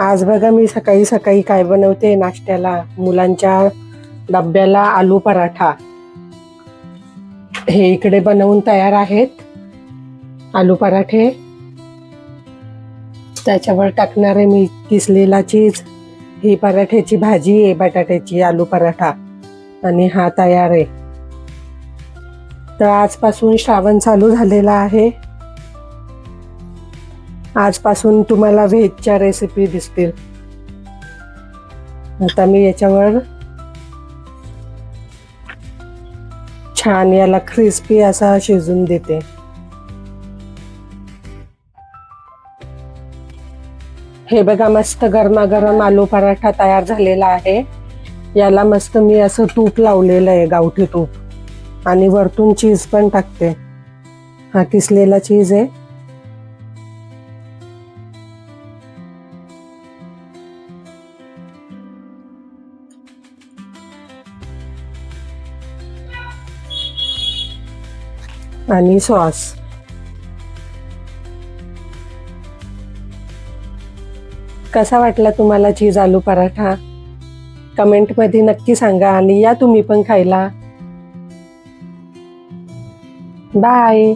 आज बघा मी सकाळी सकाळी काय बनवते नाश्त्याला. मुलांच्या डब्याला आलू पराठा. हे इकडे बनवून तयार आहेत आलू पराठे. त्याच्यावर टाकणार आहे मी किसलेला चीज. ही पराठ्याची भाजी आहे, बटाट्याची आलू पराठा. आणि हा तयार आहे. तर आजपासून श्रावण चालू झालेला आहे. आजपासून तुम्हाला व्हेजच्या रेसिपी दिसतील. आता मी याच्यावर छान याला क्रिस्पी असा शिजून देते. हे बघा मस्त गरमागरम आलू पराठा तयार झालेला आहे. याला मस्त मी असं तूप लावलेलं आहे, गावठी तूप. आणि वरतून चीज पण टाकते. हा किसलेला चीज आहे. आणि सॉस. कसा वाटला तुम्हाला चीज आलू पराठा? कमेंटमध्ये नक्की सांगा आणि या तुम्ही पण खायला. बाय.